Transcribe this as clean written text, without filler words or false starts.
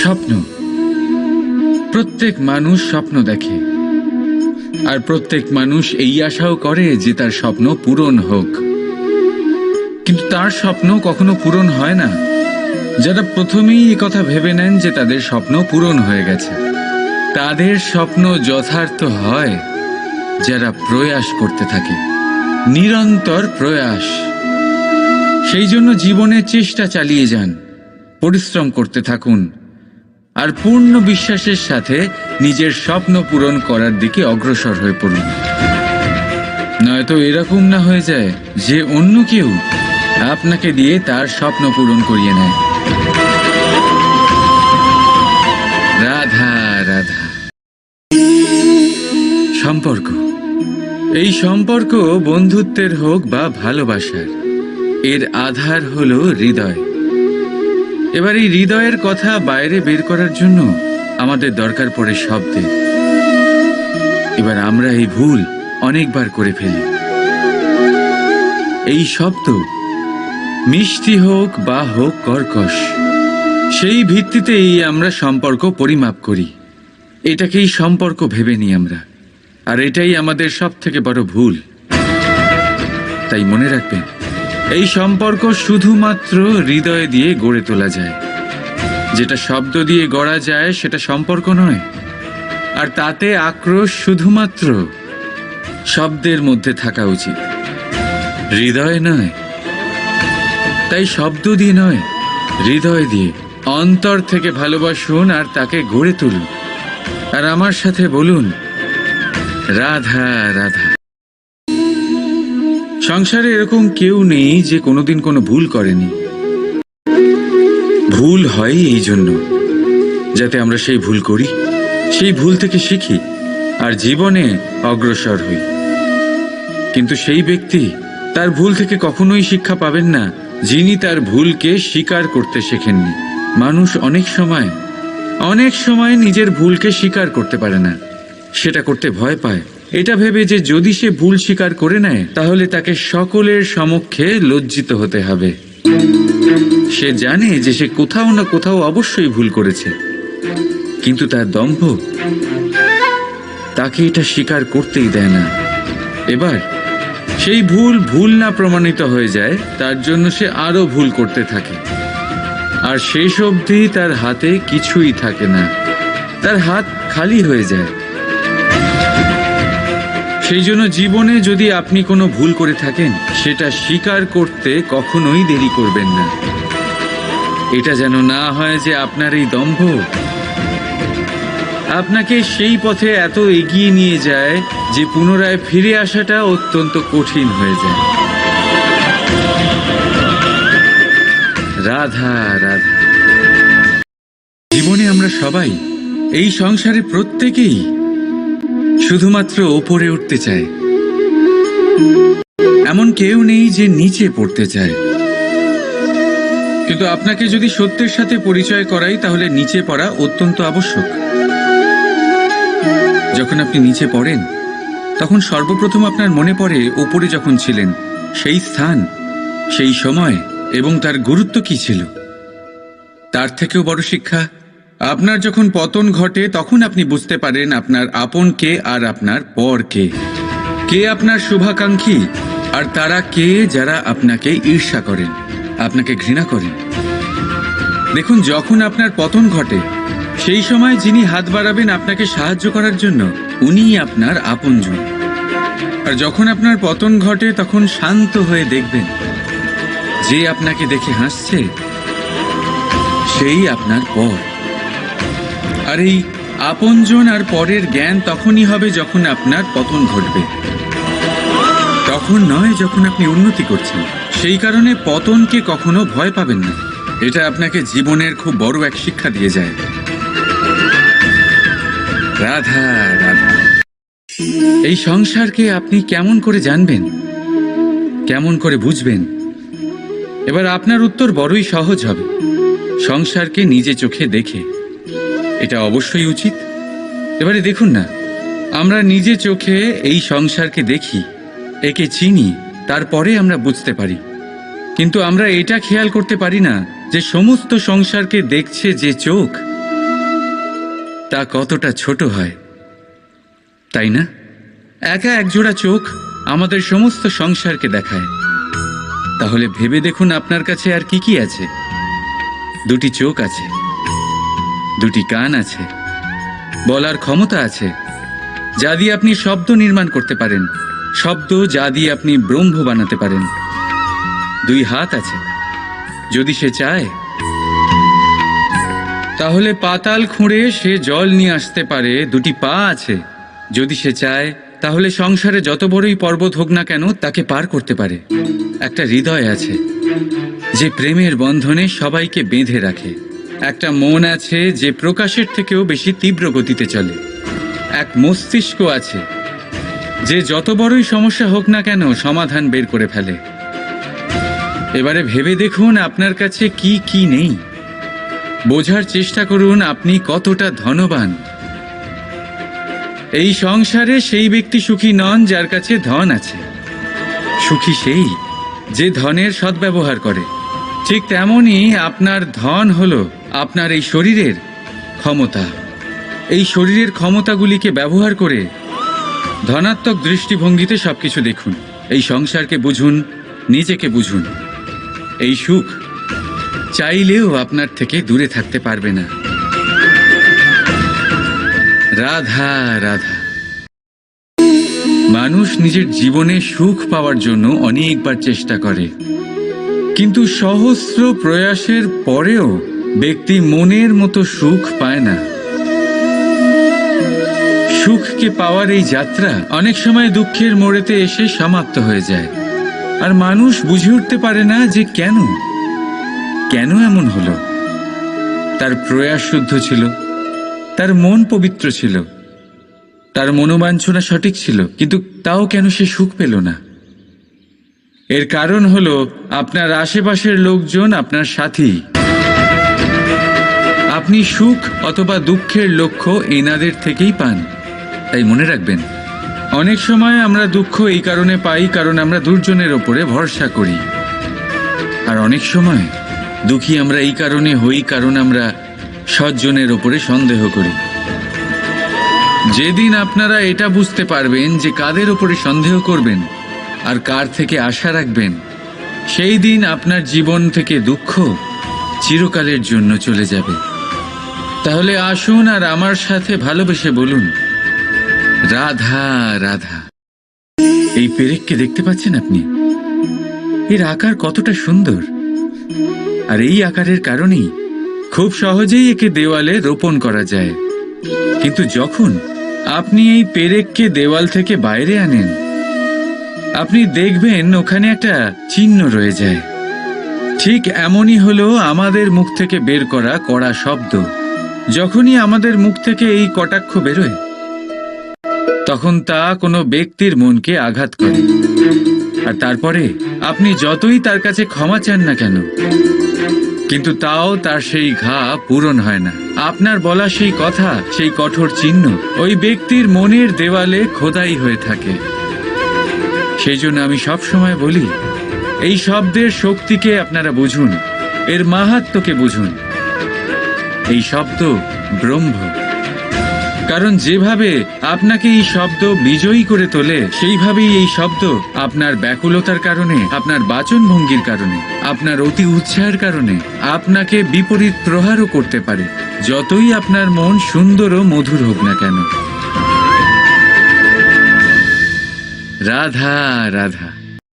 স্বপ্ন, প্রত্যেক মানুষ স্বপ্ন দেখে, আর প্রত্যেক মানুষ এই আশাও করে যে তার স্বপ্ন পূরণ হোক। কিন্তু তার স্বপ্ন কখনো পূরণ হয় না। যারা প্রথমেই এই কথা ভেবে নেন যে তাদের স্বপ্ন পূরণ হয়ে গেছে, তাদের স্বপ্ন যথার্থ হয় যারা প্রয়াস করতে থাকে, নিরন্তর প্রয়াস। সেই জন্য জীবনে চেষ্টা চালিয়ে যান, পরিশ্রম করতে থাকুন, আর পূর্ণ বিশ্বাসের সাথে নিজের স্বপ্ন পূরণ করার দিকে অগ্রসর হয়ে পড়ুন। নয়তো এরকম না হয়ে যায় যে অন্য কেউ আপনাকে দিয়ে তার স্বপ্ন পূরণ করিয়ে নেয়। রাধা রাধা। সম্পর্ক, এই সম্পর্ক বন্ধুত্বের হোক বা ভালোবাসার, এর আধার হলো হৃদয়। এবার এই হৃদয়ের কথা বাইরে বের করার জন্য আমাদের দরকার পড়ে শব্দের। এবার আমরা এই ভুল অনেকবার করে ফেলি। এই শব্দ মিষ্টি হোক বা হোক কর্কশ, সেই ভিত্তিতেই আমরা সম্পর্ক পরিমাপ করি। এটাকেই সম্পর্ক ভেবে নিই আমরা, আর এটাই আমাদের সব থেকে বড় ভুল। তাই মনে রাখবেন, এই সম্পর্ক শুধুমাত্র হৃদয় দিয়ে গড়ে তোলা যায়। যেটা শব্দ দিয়ে গড়া যায় সেটা সম্পর্ক নয়, আর তাতে আক্রোশ শুধুমাত্র শব্দের মধ্যে থাকা উচিত, হৃদয় নয়। তাই শব্দ দিয়ে নয়, হৃদয় দিয়ে অন্তর থেকে ভালোবাসুন আর তাকে গড়ে তুলুন। আর আমার সাথে বলুন, রাধা রাধা। সংসারে এরকম কেউ নেই যে কোনোদিন কোনো ভুল করেনি। ভুল হয় এই জন্য যাতে আমরা সেই ভুল করি, সেই ভুল থেকে শিখি আর জীবনে অগ্রসর হই। কিন্তু সেই ব্যক্তি তার ভুল থেকে কখনোই শিক্ষা পাবেন না যিনি তার ভুলকে স্বীকার করতে শেখেননি। মানুষ অনেক সময় নিজের ভুলকে স্বীকার করতে পারে না, সেটা করতে ভয় পায়, এটা ভেবে যে যদি সে ভুল স্বীকার করে নেয় তাহলে তাকে সকলের সমক্ষে লজ্জিত হতে হবে। সে জানে যে সে কোথাও না কোথাও অবশ্যই ভুল করেছে, কিন্তু তার দম্ভ তাকে এটা স্বীকার করতেই দেয় না। এবার সেই ভুল না প্রমাণিত হয়ে যায়, তার জন্য সে আরো ভুল করতে থাকে, আর শেষ অবধি তার হাতে কিছুই থাকে না, তার হাত খালি হয়ে যায়। সেই জন্য জীবনে যদি আপনি কোনো ভুল করে থাকেন, সেটা স্বীকার করতে কখনোই দেরি করবেন না। এটা যেন না হয় যে আপনার এই দম্ভ আপনাকে সেই পথে এত এগিয়ে নিয়ে যায় যে পুনরায় ফিরে আসাটা অত্যন্ত কঠিন হয়ে যায়। রাধা রাধা। জীবনে আমরা সবাই, এই সংসারে প্রত্যেকেই শুধুমাত্র ওপরে উঠতে চায়, এমন কেউ নেই যে নিচে পড়তে চায়। কিন্তু আপনাকে যদি সত্যের সাথে পরিচয় করাই, তাহলে নিচে পড়া অত্যন্ত আবশ্যক। যখন আপনি নিচে পড়েন, তখন সর্বপ্রথম আপনার মনে পড়ে ওপরে যখন ছিলেন সেই স্থান, সেই সময় এবং তার গুরুত্ব কি ছিল। তার থেকেও বড় শিক্ষা, আপনার যখন পতন ঘটে তখন আপনি বুঝতে পারেন আপনার আপন কে আর আপনার পর কে। কে আপনার শুভাকাঙ্ক্ষী আর তারা কে যারা আপনাকে ঈর্ষা করেন, আপনাকে ঘৃণা করেন। দেখুন, যখন আপনার পতন ঘটে সেই সময় যিনি হাত বাড়াবেন আপনাকে সাহায্য করার জন্য, উনিই আপনার আপনজন। আর যখন আপনার পতন ঘটে তখন শান্ত হয়ে দেখবেন যে আপনাকে দেখে হাসছে সেই আপনার পর। আর এই আপনজন আর পরের জ্ঞান তখনই হবে যখন আপনার পতন ঘটবে, তখন নয় যখন আপনি উন্নতি করছেন। সেই কারণে পতনকে কখনো ভয় পাবেন না। এটা আপনাকে জীবনের খুব বড় এক শিক্ষা দিয়ে যায়। রাধা রাধা। এই সংসারকে আপনি কেমন করে জানবেন, কেমন করে বুঝবেন? এবার আপনার উত্তর বড়ই সহজ হবে, সংসারকে নিজে চোখে দেখে। এটা অবশ্যই উচিত। এবারে দেখুন না, আমরা নিজে চোখে এই সংসারকে দেখি, একে চিনি, তারপরে আমরা বুঝতে পারি। কিন্তু আমরা এটা খেয়াল করতে পারি না যে সমস্ত সংসারকে দেখছে যে চোখ, তা কতটা ছোট হয়, তাই না? একা একজোড়া চোখ আমাদের সমস্ত সংসারকে দেখায়। তাহলে ভেবে দেখুন আপনার কাছে আর কি কি আছে। দুটি চোখ আছে, দুটি কান আছে, বলার ক্ষমতা আছে, যা দিয়ে আপনি শব্দ নির্মাণ করতে পারেন, শব্দ যা দিয়ে আপনি ব্রহ্ম বানাতে পারেন। দুই হাত আছে, যদি সে চায় তাহলে পাতাল খুঁড়ে সে জল নিয়ে আসতে পারে। দুটি পা আছে, যদি সে চায় তাহলে সংসারে যত বড়ই পর্বত হোক না কেন তাকে পার করতে পারে। একটা হৃদয় আছে যে প্রেমের বন্ধনে সবাইকে বেঁধে রাখে। একটা মন আছে যে প্রকাশের থেকেও বেশি তীব্র গতিতে চলে। এক মস্তিষ্ক আছে যে যত বড়ই সমস্যা হোক না কেন সমাধান বের করে ফেলে। এবারে ভেবে দেখুন আপনার কাছে কি কি নেই। বোঝার চেষ্টা করুন আপনি কতটা ধনবান। এই সংসারে সেই ব্যক্তি সুখী নন যার কাছে ধন আছে। সুখী সেই যে ধনের সদ্ব্যবহার করে। ঠিক তেমনই আপনার ধন হলো আপনার এই শরীরের ক্ষমতা। এই শরীরের ক্ষমতাগুলিকে ব্যবহার করে ধনাত্মক দৃষ্টিভঙ্গিতে সবকিছু দেখুন। এই সংসারকে বুঝুন, নিজেকে বুঝুন। এই সুখ চাইলেও আপনার থেকে দূরে থাকতে পারবে না। রাধা রাধা। মানুষ নিজের জীবনে সুখ পাওয়ার জন্য অনেকবার চেষ্টা করে, কিন্তু সহস্র প্রয়াসের পরেও ব্যক্তি মনের মতো সুখ পায় না। সুখকে পাওয়ার এই যাত্রা অনেক সময় দুঃখের মোড়েতে এসে সমাপ্ত হয়ে যায়। আর মানুষ বুঝে উঠতে পারে না যে কেন এমন হলো। তার প্রয়াস শুদ্ধ ছিল, তার মন পবিত্র ছিল, তার মনোবাঞ্ছনা সঠিক ছিল, কিন্তু তাও কেন সে সুখ পেল না। এর কারণ হলো আপনার আশেপাশের লোকজন আপনার সাথী। আপনি সুখ অথবা দুঃখের লক্ষ্য এনাদের থেকেই পান। তাই মনে রাখবেন, অনেক সময় আমরা দুঃখ এই কারণে পাই কারণ আমরা দুর্জনের ওপরে ভরসা করি। আর অনেক সময় দুঃখী আমরা এই কারণে হই কারণ আমরা সজ্জনের ওপরে সন্দেহ করি। যেদিন আপনারা এটা বুঝতে পারবেন যে কাদের ওপরে সন্দেহ করবেন আর কার থেকে আশা রাখবেন, সেই দিন আপনার জীবন থেকে দুঃখ চিরকালের জন্য চলে যাবে। তাহলে আসুন আর আমার সাথে ভালোবেসে বলুন, রাধা রাধা। এই পেরেককে দেখতে পাচ্ছেন আপনি? এর আকার কতটা সুন্দর। আর এই আকারের কারণেই খুব সহজেই একে দেওয়ালে রোপণ করা যায়। কিন্তু যখন আপনি এই পেরেককে দেওয়াল থেকে বাইরে আনেন, আপনি দেখবেন ওখানে একটা চিহ্ন রয়ে যায়। ঠিক এমনই হলো আমাদের মুখ থেকে বের করা কড়া শব্দ। যখনই আমাদের মুখ থেকে এই কটাক্ষ বেরোয়, তখন তা কোনো ব্যক্তির মনকে আঘাত করে। আর তারপরে আপনি যতই তার কাছে ক্ষমা চান না কেন, কিন্তু তাও তার সেই ঘা পূরণ হয় না। আপনার বলা সেই কথা, সেই কঠোর চিহ্ন ওই ব্যক্তির মনের দেওয়ালে খোদাই হয়ে থাকে। সেই জন্য আমি সব সময় বলি, এই শব্দের শক্তিকে আপনারা বুঝুন, এর মাহাত্ম্যকে বুঝুন। এই শব্দ ব্রহ্ম। কারণ যেভাবে আপনাকে এই শব্দ বিজয়ী করে তোলে, সেইভাবেই এই শব্দ আপনার ব্যাকুলতার কারণে, আপনার বাচনভঙ্গির কারণে, আপনার অতি উৎসাহের কারণে আপনাকে বিপরীত প্রহারও করতে পারে, যতই আপনার মন সুন্দর ও মধুর হোক না কেন। রাধা রাধা।